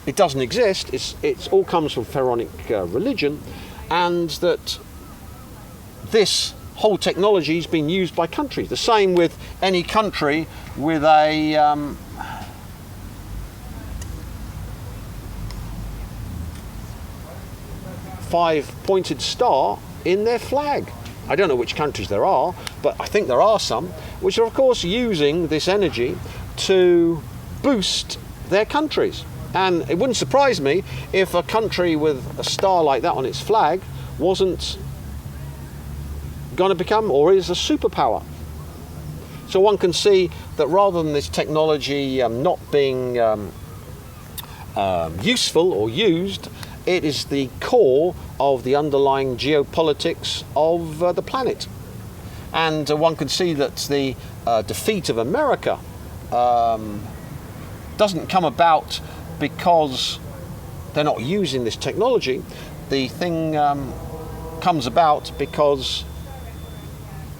it doesn't exist, it all comes from pharaonic religion, and that this whole technology is being used by countries. The same with any country with a five-pointed star in their flag. I don't know which countries there are, but I think there are some, which are of course using this energy to boost their countries. And it wouldn't surprise me if a country with a star like that on its flag wasn't going to become, or is, a superpower. So one can see that rather than this technology not being useful or used, it is the core of the underlying geopolitics of the planet. And one can see that the defeat of America doesn't come about because they're not using this technology. The thing comes about because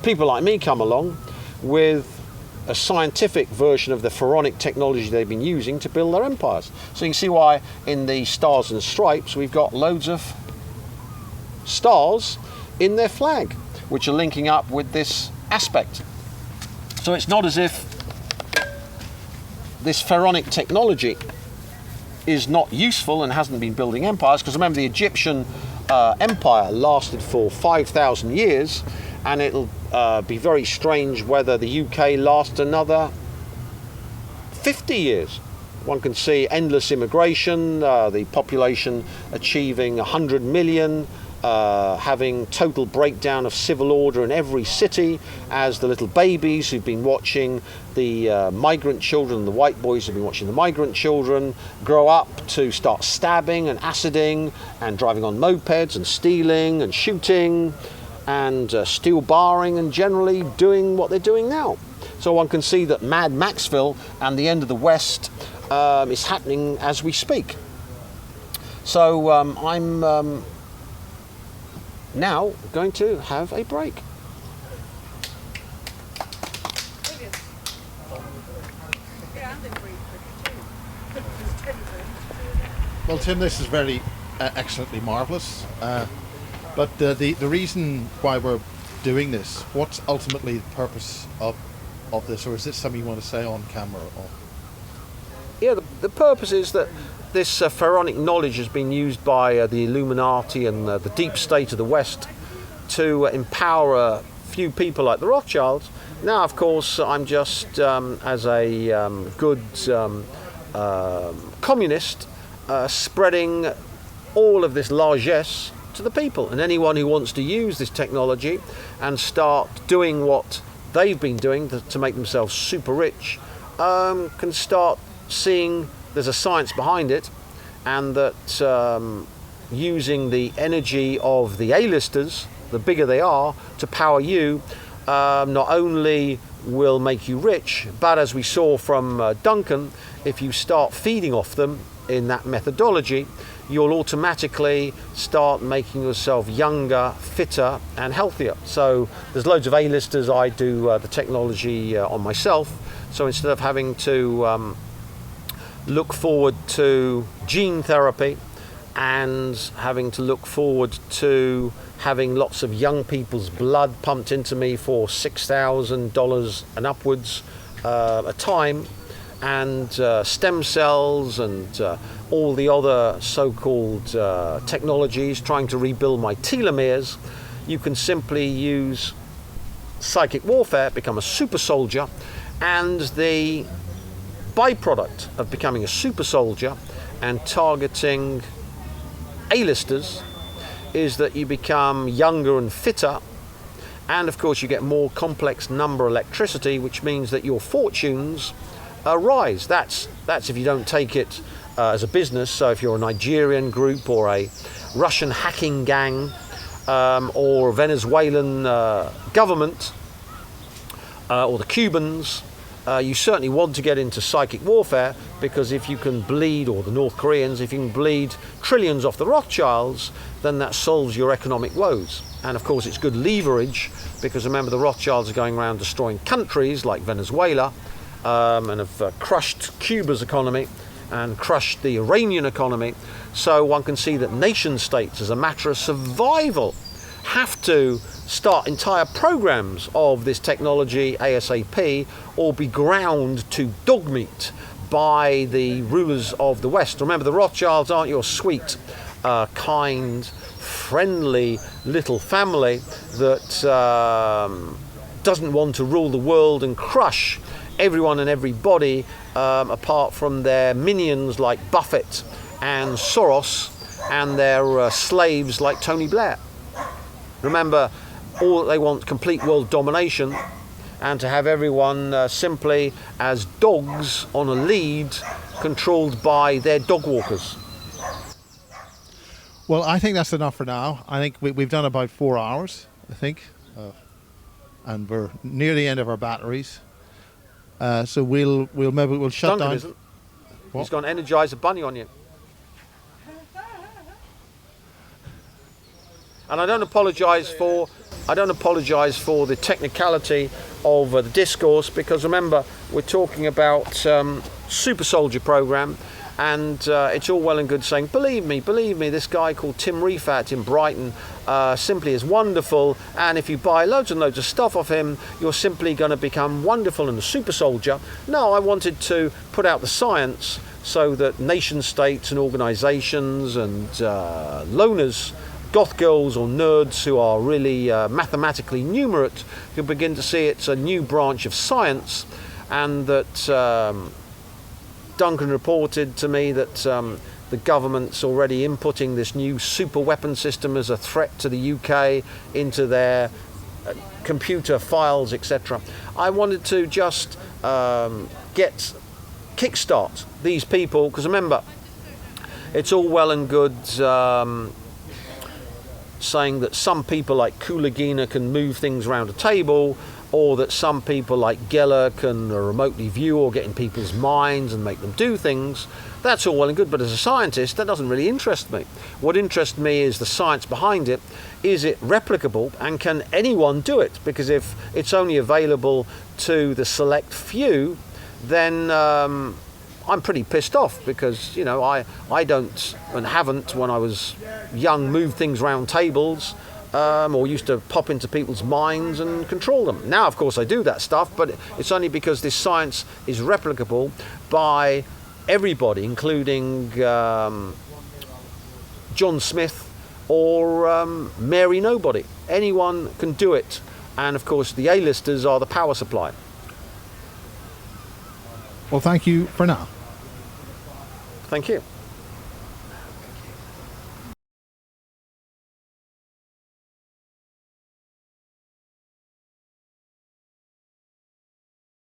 people like me come along with a scientific version of the pharaonic technology they've been using to build their empires. So you can see why in the Stars and Stripes we've got loads of stars in their flag, which are linking up with this aspect. So it's not as if this pharaonic technology is not useful and hasn't been building empires, because remember the Egyptian empire lasted for 5,000 years, and it'll be very strange whether the UK lasts another 50 years. One can see endless immigration, the population achieving 100 million, having total breakdown of civil order in every city, as the little babies who've been watching the migrant children, the white boys who've been watching the migrant children, grow up to start stabbing and aciding and driving on mopeds and stealing and shooting and steel barring and generally doing what they're doing now. So one can see that Mad Maxville and the end of the West is happening as we speak. So I'm now going to have a break. Brilliant. Yeah, and in brief too. There's 10 of them. Well, Tim, this is very excellently marvellous. But the reason why we're doing this, what's ultimately the purpose of this, or is this something you want to say on camera? Or? Yeah, the purpose is that this pharaonic knowledge has been used by the Illuminati and the deep state of the West to empower a few people like the Rothschilds. Now, of course, I'm just, as a good communist, spreading all of this largesse to the people. And anyone who wants to use this technology and start doing what they've been doing to make themselves super rich can start seeing there's a science behind it, and that using the energy of the A-listers, the bigger they are, to power you, not only will make you rich, but as we saw from Duncan, if you start feeding off them in that methodology, you'll automatically start making yourself younger, fitter and healthier. So there's loads of A-listers. I do the technology on myself, so instead of having to look forward to gene therapy and having to look forward to having lots of young people's blood pumped into me for $6,000 and upwards a time, and stem cells and all the other so-called technologies trying to rebuild my telomeres, you can simply use psychic warfare, become a super soldier, and the byproduct of becoming a super soldier and targeting A-listers is that you become younger and fitter, and of course you get more complex number electricity, which means that your fortunes rise. That's if you don't take it as a business. So if you're a Nigerian group or a Russian hacking gang or a Venezuelan government or the Cubans, you certainly want to get into psychic warfare, because if you can bleed, or the North Koreans, if you can bleed trillions off the Rothschilds, then that solves your economic woes. And of course it's good leverage, because remember the Rothschilds are going around destroying countries like Venezuela, and have crushed Cuba's economy and crushed the Iranian economy. So one can see that nation states, as a matter of survival, have to start entire programs of this technology ASAP, or be ground to dog meat by the rulers of the West. Remember, the Rothschilds aren't your sweet, kind, friendly little family that doesn't want to rule the world and crush everyone and everybody, apart from their minions like Buffett and Soros and their slaves like Tony Blair. Remember, all they want, complete world domination, and to have everyone simply as dogs on a lead, controlled by their dog walkers. Well, I think that's enough for now. I think we've done about 4 hours, I think, and we're near the end of our batteries. So we'll shut Duncan down. Isn't. He's going to energise a bunny on you. And I don't apologise for I don't apologise for the technicality of the discourse, because remember, we're talking about super soldier program, and it's all well and good saying, believe me, this guy called Tim Rifat in Brighton simply is wonderful, and if you buy loads and loads of stuff off him, you're simply going to become wonderful and a super soldier. No, I wanted to put out the science so that nation states and organisations and loners, goth girls or nerds who are really mathematically numerate can begin to see it's a new branch of science, and that Duncan reported to me that the government's already inputting this new super weapon system as a threat to the UK into their computer files, etc. I wanted to just kickstart these people, because remember, it's all well and good saying that some people like Kulagina can move things around a table, or that some people like Geller can remotely view or get in people's minds and make them do things. That's all well and good, but as a scientist, that doesn't really interest me. What interests me is the science behind it. Is it replicable, and can anyone do it? Because if it's only available to the select few, then I'm pretty pissed off, because, you know, I don't, and haven't when I was young, moved things around tables, or used to pop into people's minds and control them. Now, of course, I do that stuff, but it's only because this science is replicable by everybody, including John Smith or Mary Nobody. Anyone can do it. And, of course, the A-listers are the power supply. Well, thank you for now. Thank you.